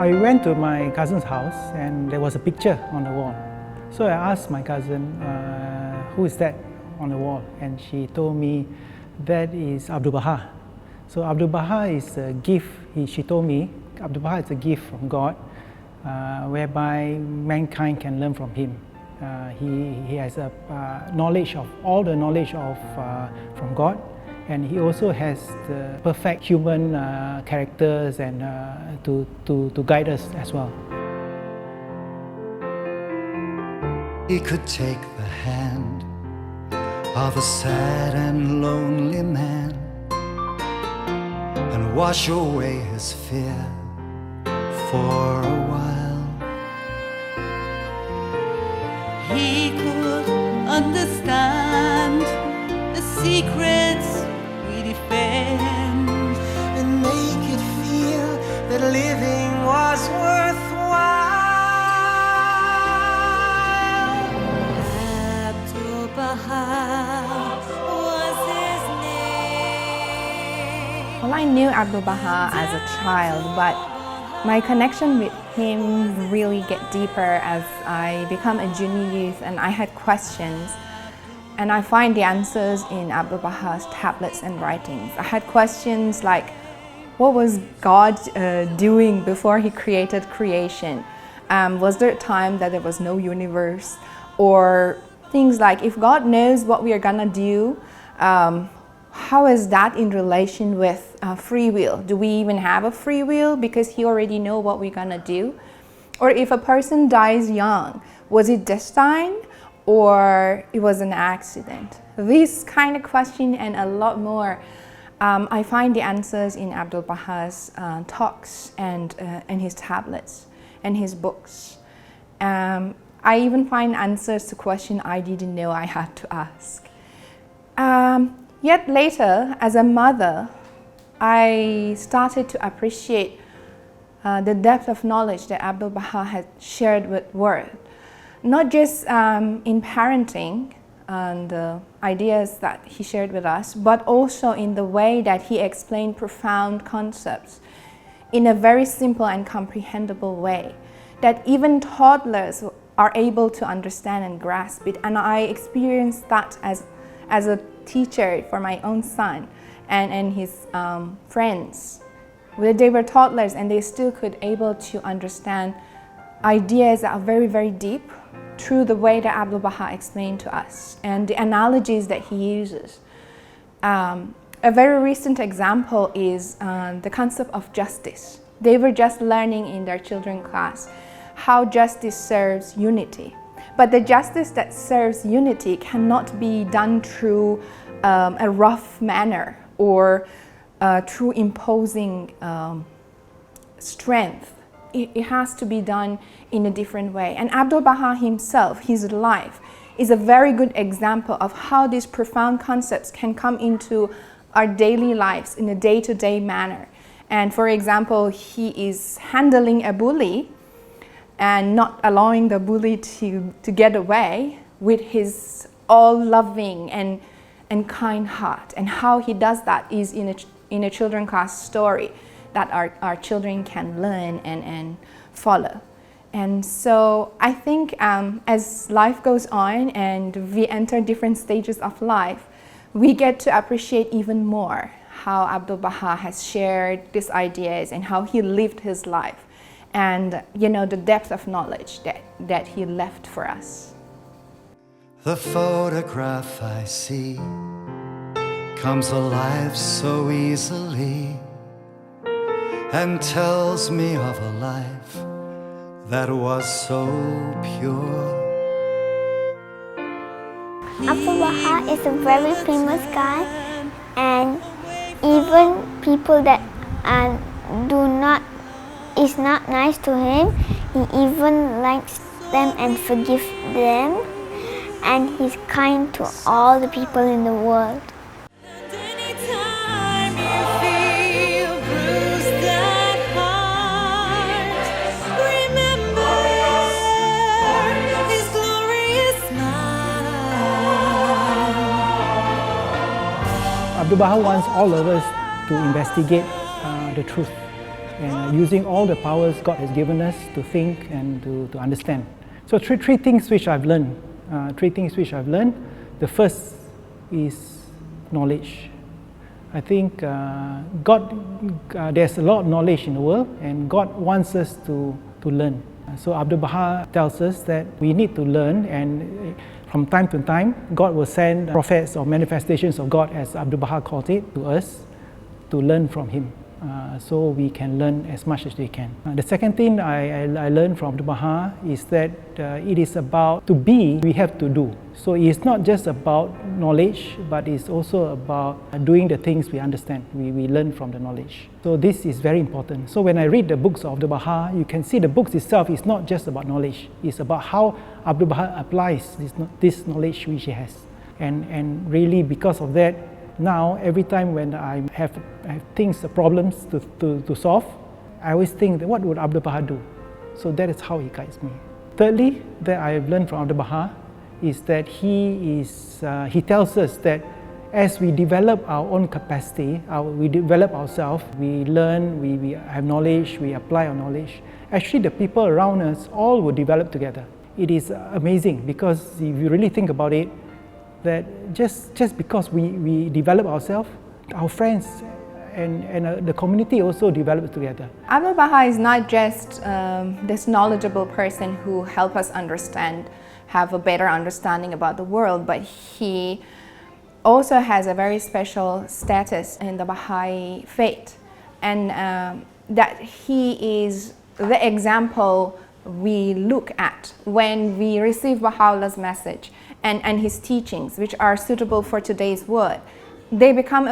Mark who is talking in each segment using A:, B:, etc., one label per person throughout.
A: I went to my cousin's house and there was a picture on the wall. So I asked my cousin, who is that on the wall? And she told me that is Abdu'l-Bahá. So Abdu'l-Bahá is a gift, she told me, Abdu'l-Bahá is a gift from God whereby mankind can learn from him. He has a knowledge of all the knowledge of from God, and he also has the perfect human characters and to guide us as well.
B: He could take the hand of a sad and lonely man and wash away his fear for a while.
C: He could understand the secrets we defend
B: And make it feel that living was worthwhile.
C: Abdu'l-Bahá was his name.
D: Well, I knew Abdu'l-Bahá as a child, but my connection with him really get deeper as I become a junior youth and I had questions. And I find the answers in Abdu'l-Bahā's tablets and writings. I had questions like, what was God doing before he created creation? Was there a time that there was no universe? Or things like, if God knows what we are gonna do, how is that in relation with free will? Do we even have a free will because he already knows what we're gonna do? Or if a person dies young, was it destined or it was an accident? These kind of questions and a lot more, I find the answers in Abdu'l-Bahā's talks and his tablets and his books. I even find answers to questions I didn't know I had to ask. Yet later, as a mother, I started to appreciate the depth of knowledge that Abdu'l-Bahá had shared with world. Not just in parenting and the ideas that he shared with us, but also in the way that he explained profound concepts in a very simple and comprehensible way, that even toddlers are able to understand and grasp it. And I experienced that as a teacher for my own son and his friends. They were toddlers and they still could able to understand ideas that are very, very deep through the way that Abdu'l-Bahá explained to us and the analogies that he uses. A very recent example is the concept of justice. They were just learning in their children's class how justice serves unity. But the justice that serves unity cannot be done through a rough manner or through imposing strength. It has to be done in a different way. And Abdu'l-Bahá himself, his life, is a very good example of how these profound concepts can come into our daily lives in a day-to-day manner. And for example, he is handling a bully and not allowing the bully to get away with his all-loving and kind heart. And how he does that is in a children's class story that our children can learn and follow. And so I think as life goes on and we enter different stages of life, we get to appreciate even more how Abdu'l-Bahá has shared these ideas and how he lived his life. And the depth of knowledge that he left for us.
B: The photograph I see comes alive so easily and tells me of a life that was so pure.
E: Abdu'l-Bahá is a very famous guy, and even people that is not nice to him, he even likes them and forgives them, and he's kind to all the people in the world.
A: Abdu'l-Bahá wants all of us to investigate the truth. and using all the powers God has given us to think and to understand. So three things which I've learned. The first is knowledge. I think there's a lot of knowledge in the world, and God wants us to learn. So Abdu'l-Bahá tells us that we need to learn, and from time to time, God will send prophets or manifestations of God, as Abdu'l-Bahá called it, to us to learn from Him. So we can learn as much as we can. The second thing I learned from Abdu'l-Bahá is that it is about to be, we have to do. So it's not just about knowledge, but it's also about doing the things we understand. We learn from the knowledge. So this is very important. So when I read the books of Abdu'l-Bahá, you can see the books itself is not just about knowledge. It's about how Abdu'l-Bahá applies this knowledge which he has. And really because of that, now, every time when I have things, problems to solve, I always think that what would Abdu'l-Bahá do? So that is how he guides me. Thirdly, that I have learned from Abdu'l-Bahá is that he tells us that as we develop our own capacity, we develop ourselves, we learn, we have knowledge, we apply our knowledge. Actually, the people around us all will develop together. It is amazing because if you really think about it, that just because we develop ourselves, our friends and the community also develops together.
D: Abdu'l-Bahá is not just this knowledgeable person who helps us understand, have a better understanding about the world, but he also has a very special status in the Baha'i faith, and that he is the example we look at when we receive Baha'u'llah's message and his teachings, which are suitable for today's world. They become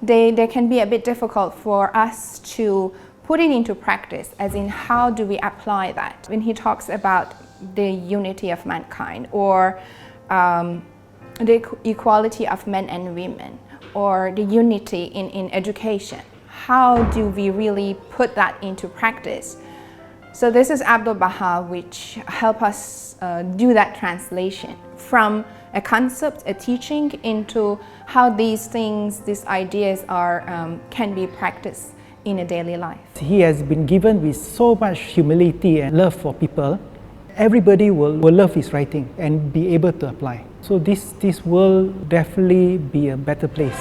D: they can be a bit difficult for us to put it into practice, as in how do we apply that? When he talks about the unity of mankind, or the equality of men and women, or the unity in education, how do we really put that into practice? So this is Abdu'l-Bahá, which help us do that translation from a concept, a teaching, into how these things, these ideas can be practiced in a daily life.
A: He has been given with so much humility and love for people. Everybody will love his writing and be able to apply. So this will definitely be a better place.